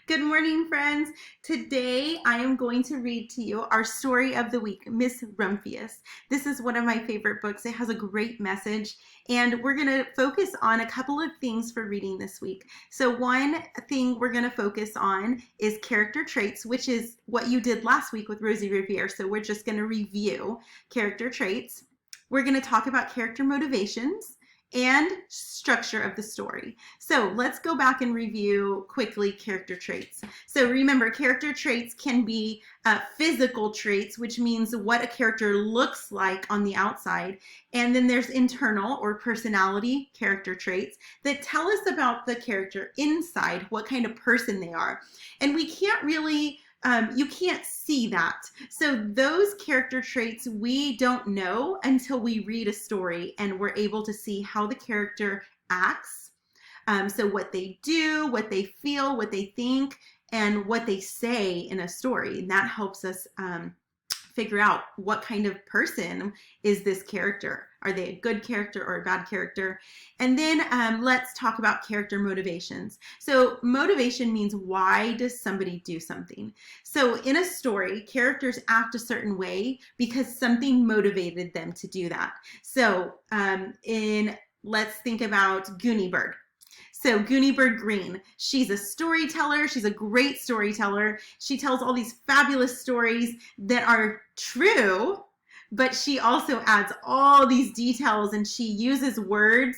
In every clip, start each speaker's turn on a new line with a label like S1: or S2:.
S1: Good morning, friends. Today I am going to read to you our story of the week, Miss Rumphius. This is one of my favorite books. It has a great message, and we're going to focus on a couple of things for reading this week. So one thing we're going to focus on is character traits, which is what you did last week with Rosie Revere. So we're just going to review character traits. We're going to talk about character motivations and structure of the story. So let's go back and review quickly character traits. So remember, character traits can be physical traits, which means what a character looks like on the outside. And then there's internal or personality character traits that tell us about the character inside, what kind of person they are. And we can't really you can't see that. So those character traits we don't know until we read a story and we're able to see how the character acts. So what they do, what they feel, what they think, and what they say in a story. And that helps us figure out what kind of person is this character. Are they a good character or a bad character? And then let's talk about character motivations. So motivation means why does somebody do something? So in a story, characters act a certain way because something motivated them to do that. So let's think about Goonie Bird. So Goonie Bird Green, she's a storyteller. She's a great storyteller. She tells all these fabulous stories that are true, but she also adds all these details and she uses words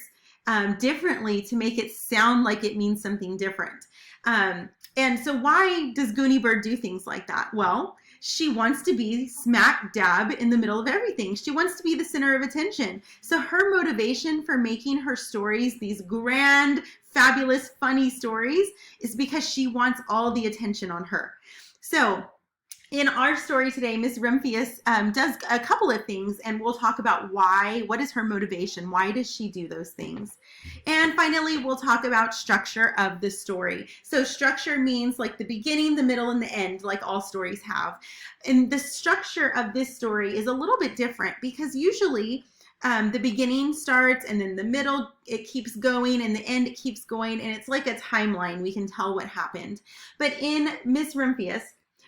S1: differently to make it sound like it means something different. And so why does Goonie Bird do things like that? Well, she wants to be smack dab in the middle of everything. She wants to be the center of attention. So her motivation for making her stories, these grand, fabulous, funny stories, is because she wants all the attention on her. So in our story today, Miss Rumphius does a couple of things, and we'll talk about why, what is her motivation, why does she do those things? And finally, we'll talk about structure of the story. So structure means like the beginning, the middle, and the end, like all stories have. And the structure of this story is a little bit different because usually the beginning starts and then the middle, it keeps going, and the end, it keeps going, and it's like a timeline. We can tell what happened. But in Miss Rumphius,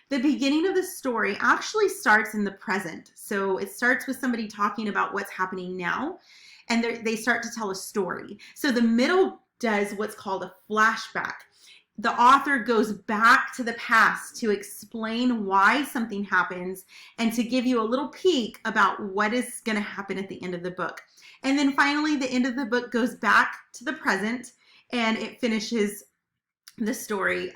S1: the beginning of the story actually starts in the present. So it starts with somebody talking about what's happening now, and they start to tell a story. So the middle does what's called a flashback. The author goes back to the past to explain why something happens and to give you a little peek about what is going to happen at the end of the book. And then finally, the end of the book goes back to the present and it finishes the story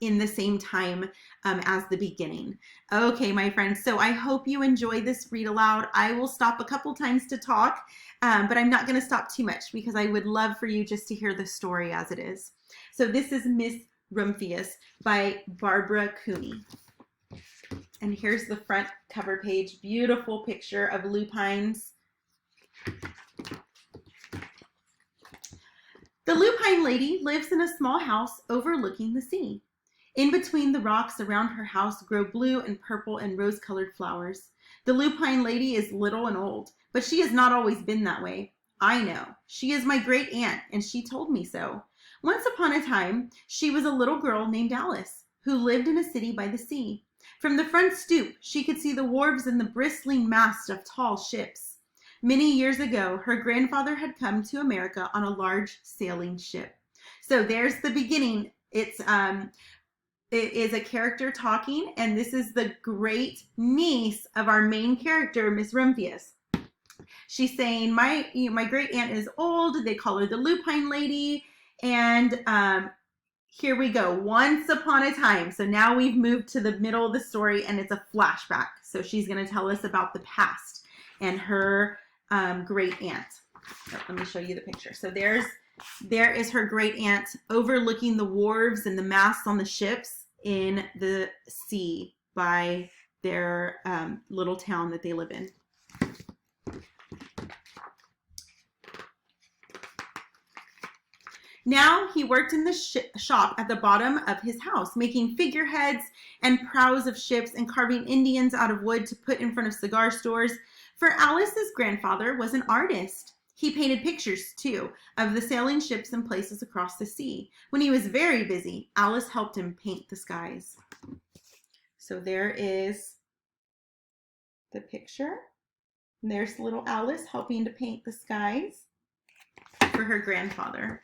S1: in the same time as the beginning. Okay, my friends, so I hope you enjoy this read aloud. I will stop a couple times to talk, but I'm not going to stop too much because I would love for you just to hear the story as it is. So this is Miss Rumphius by Barbara Cooney. And here's the front cover page. Beautiful picture of lupines. The lupine lady lives in a small house overlooking the sea. In between the rocks around her house grow blue and purple and rose-colored flowers. The lupine lady is little and old, but she has not always been that way. I know. She is my great aunt, and she told me so. Once upon a time, she was a little girl named Alice, who lived in a city by the sea. From the front stoop, she could see the wharves and the bristling masts of tall ships. Many years ago, her grandfather had come to America on a large sailing ship. So there's the beginning. It is a character talking, and this is the great niece of our main character, Miss Rumphius. She's saying, my great aunt is old. They call her the lupine lady. And here we go. Once upon a time. So now we've moved to the middle of the story, and it's a flashback. So she's going to tell us about the past and her great aunt. Oh, let me show you the picture. So there is her great aunt overlooking the wharves and the masts on the ships in the sea by their little town that they live in. Now he worked in the shop at the bottom of his house, making figureheads and prows of ships and carving Indians out of wood to put in front of cigar stores. For Alice's grandfather was an artist. He painted pictures, too, of the sailing ships and places across the sea. When he was very busy, Alice helped him paint the skies. So there is the picture. And there's little Alice helping to paint the skies for her grandfather.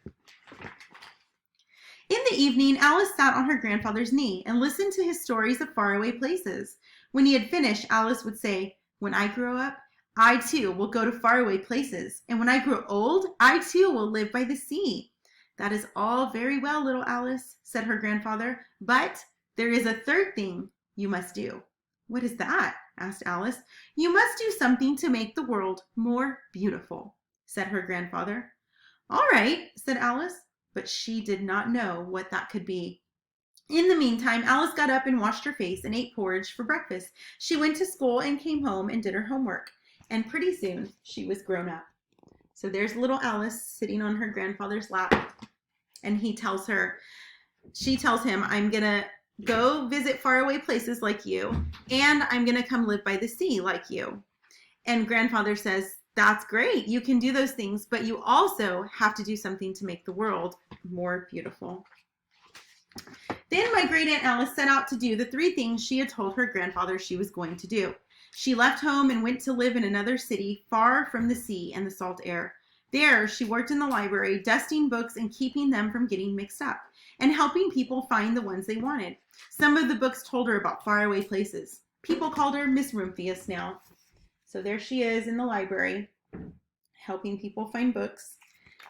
S1: In the evening, Alice sat on her grandfather's knee and listened to his stories of faraway places. When he had finished, Alice would say, "When I grow up, I too will go to faraway places. And when I grow old, I too will live by the sea." "That is all very well, little Alice," said her grandfather, "but there is a third thing you must do." "What is that?" asked Alice. "You must do something to make the world more beautiful," said her grandfather. "All right," said Alice, but she did not know what that could be. In the meantime, Alice got up and washed her face and ate porridge for breakfast. She went to school and came home and did her homework. And pretty soon, she was grown up. So there's little Alice sitting on her grandfather's lap. And she tells him, "I'm going to go visit faraway places like you, and I'm going to come live by the sea like you." And grandfather says, "That's great. You can do those things, but you also have to do something to make the world more beautiful." Then my great Aunt Alice set out to do the 3 things she had told her grandfather she was going to do. She left home and went to live in another city far from the sea and the salt air. There, she worked in the library, dusting books and keeping them from getting mixed up, and helping people find the ones they wanted. Some of the books told her about faraway places. People called her Miss Rumphius now. So there she is in the library, helping people find books.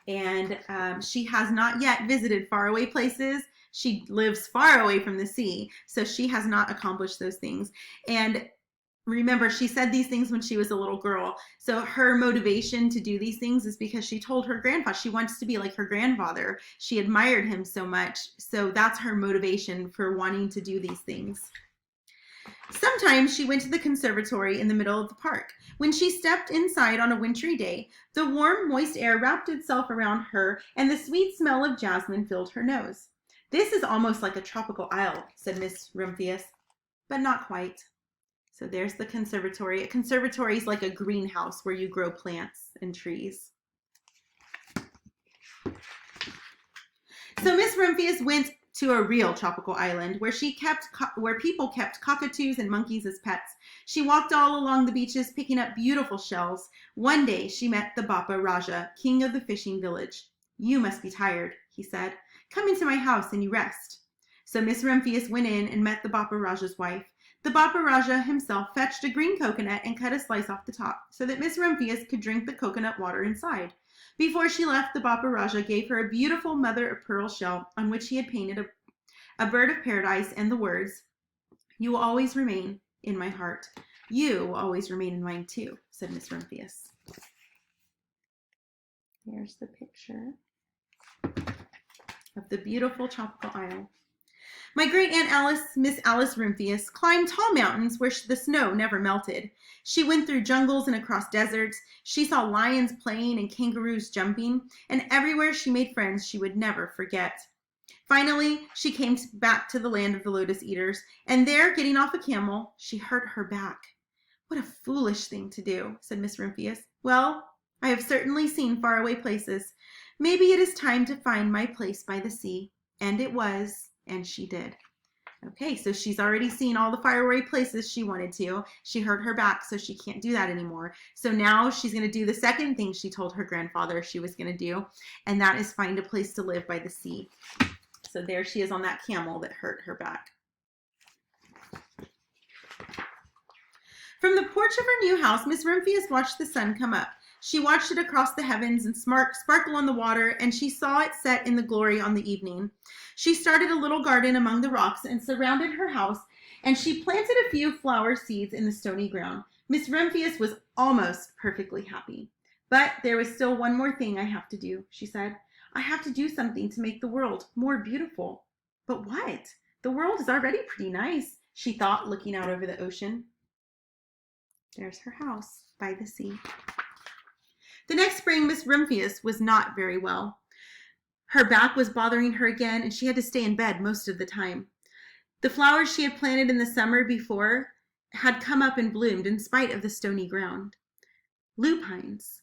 S1: And she has not yet visited faraway places. She lives far away from the sea, so she has not accomplished those things. And remember, she said these things when she was a little girl. So her motivation to do these things is because she told her grandfather she wants to be like her grandfather. She admired him so much. So that's her motivation for wanting to do these things. Sometimes she went to the conservatory in the middle of the park. When she stepped inside on a wintry day, the warm, moist air wrapped itself around her, and the sweet smell of jasmine filled her nose. "This is almost like a tropical isle," said Miss Rumphius, "but not quite." So there's the conservatory. A conservatory is like a greenhouse where you grow plants and trees. So Miss Rumphius went to a real tropical island where people kept cockatoos and monkeys as pets. She walked all along the beaches picking up beautiful shells. One day she met the Bapa Raja, king of the fishing village. "You must be tired," he said. "Come into my house and you rest." So Miss Rumphius went in and met the Bapa Raja's wife. The Bapa Raja himself fetched a green coconut and cut a slice off the top so that Miss Rumphius could drink the coconut water inside. Before she left, the Bapa Raja gave her a beautiful mother-of-pearl shell on which he had painted a bird of paradise and the words, "You will always remain in my heart. You will always remain in mine too," said Miss Rumphius. There's the picture of the beautiful tropical isle. My great Aunt Alice, Miss Alice Rumphius, climbed tall mountains where the snow never melted. She went through jungles and across deserts. She saw lions playing and kangaroos jumping, and everywhere she made friends she would never forget. Finally, she came back to the land of the lotus eaters, and there, getting off a camel, she hurt her back. "What a foolish thing to do," said Miss Rumphius. "Well, I have certainly seen faraway places. Maybe it is time to find my place by the sea." And it was. And she did. Okay, so she's already seen all the faraway places she wanted to. She hurt her back, so she can't do that anymore. So now she's going to do the second thing she told her grandfather she was going to do, and that is find a place to live by the sea. So there she is on that camel that hurt her back. From the porch of her new house, Miss Rumphius watched the sun come up. She watched it across the heavens and sparkle on the water, and she saw it set in the glory on the evening. She started a little garden among the rocks and surrounded her house, and she planted a few flower seeds in the stony ground. Miss Rumphius was almost perfectly happy. "But there is still one more thing I have to do," she said. "I have to do something to make the world more beautiful." "But what? The world is already pretty nice," she thought, looking out over the ocean. There's her house by the sea. The next spring, Miss Rumphius was not very well. Her back was bothering her again, and she had to stay in bed most of the time. The flowers she had planted in the summer before had come up and bloomed in spite of the stony ground. Lupines.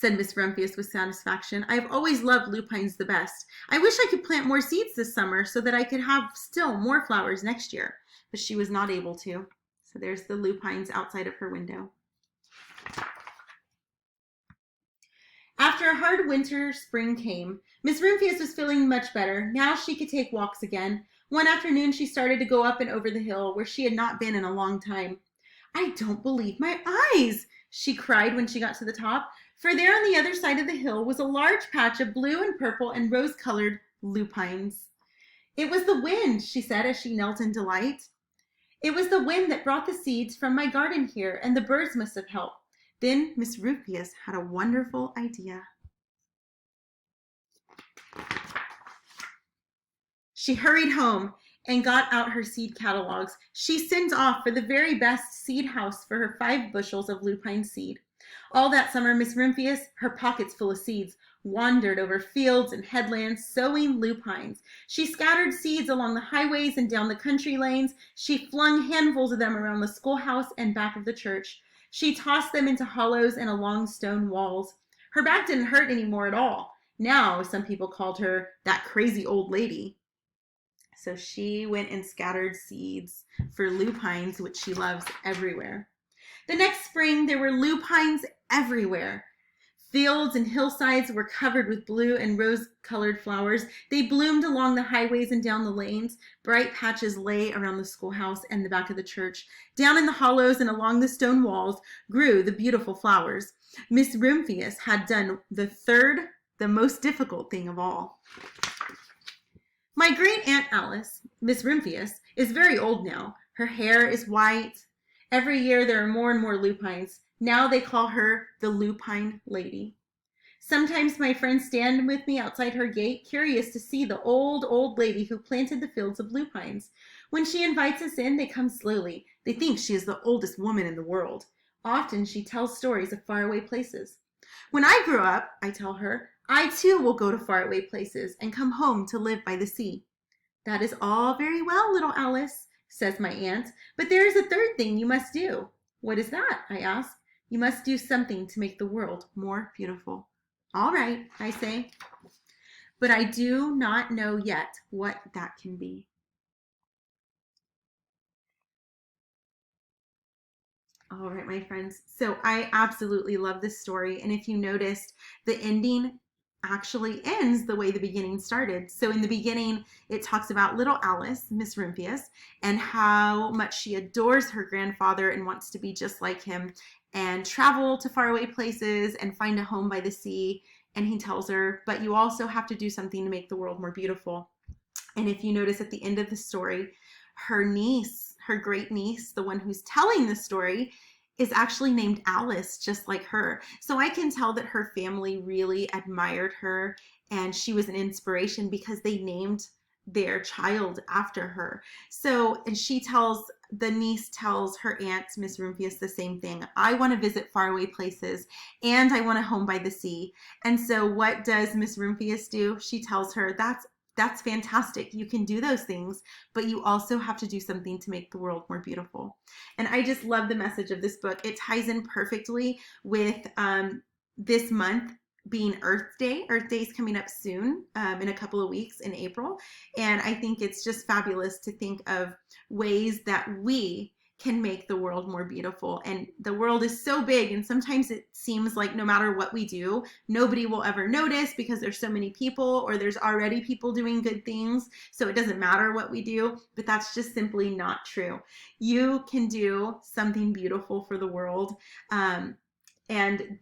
S1: said Miss Rumphius with satisfaction. I have always loved lupines the best. I wish I could plant more seeds this summer so that I could have still more flowers next year. But she was not able to. So there's the lupines outside of her window. After a hard winter, spring came. Miss Rumphius was feeling much better. Now she could take walks again. One afternoon she started to go up and over the hill where she had not been in a long time. I don't believe my eyes, she cried when she got to the top, for there on the other side of the hill was a large patch of blue and purple and rose-colored lupines. It was the wind, she said as she knelt in delight. It was the wind that brought the seeds from my garden here, and the birds must have helped. Then Miss Rumphius had a wonderful idea. She hurried home and got out her seed catalogs. She sent off for the very best seed house for her 5 bushels of lupine seed. All that summer, Miss Rumphius, her pockets full of seeds, wandered over fields and headlands, sowing lupines. She scattered seeds along the highways and down the country lanes. She flung handfuls of them around the schoolhouse and back of the church. She tossed them into hollows and along stone walls. Her back didn't hurt anymore at all. Now, some people called her that crazy old lady. So she went and scattered seeds for lupines, which she loves, everywhere. The next spring, there were lupines everywhere. Fields and hillsides were covered with blue and rose-colored flowers. They bloomed along the highways and down the lanes. Bright patches lay around the schoolhouse and the back of the church. Down in the hollows and along the stone walls grew the beautiful flowers. Miss Rumphius had done the most difficult thing of all. My great Aunt Alice, Miss Rumphius, is very old now. Her hair is white. Every year there are more and more lupines. Now they call her the Lupine Lady. Sometimes my friends stand with me outside her gate, curious to see the old lady who planted the fields of lupines. When she invites us in, they come slowly. They think she is the oldest woman in the world. Often she tells stories of faraway places. When I grow up, I tell her, I too will go to faraway places and come home to live by the sea. That is all very well, little Alice, says my aunt, but there is a third thing you must do. What is that? I ask. You must do something to make the world more beautiful. All right, I say, but I do not know yet what that can be. All right, my friends. So I absolutely love this story. And if you noticed, the ending actually ends the way the beginning started. So in the beginning, it talks about little Alice, Miss Rumphius, and how much she adores her grandfather and wants to be just like him and travel to faraway places and find a home by the sea. And he tells her, but you also have to do something to make the world more beautiful. And if you notice at the end of the story, her niece, her great niece, the one who's telling the story, is actually named Alice, just like her. So I can tell that her family really admired her and she was an inspiration because they named their child after her. So, and the niece tells her aunt, Miss Rumphius, the same thing. I want to visit faraway places and I want a home by the sea. And so what does Miss Rumphius do? She tells her, that's fantastic. You can do those things, but you also have to do something to make the world more beautiful. And I just love the message of this book. It ties in perfectly with this month being Earth Day. Earth Day is coming up soon, in a couple of weeks in April. And I think it's just fabulous to think of ways that we can make the world more beautiful. And the world is so big, and sometimes it seems like no matter what we do, nobody will ever notice because there's so many people, or there's already people doing good things, so it doesn't matter what we do. But that's just simply not true. You can do something beautiful for the world. And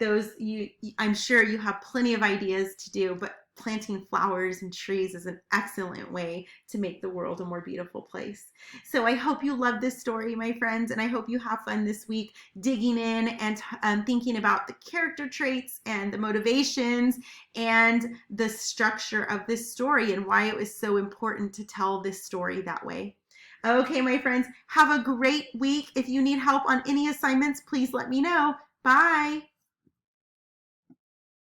S1: I'm sure you have plenty of ideas to do, but planting flowers and trees is an excellent way to make the world a more beautiful place. So I hope you love this story, my friends, and I hope you have fun this week digging in and thinking about the character traits and the motivations and the structure of this story and why it was so important to tell this story that way. Okay, my friends, have a great week. If you need help on any assignments, please let me know. Bye.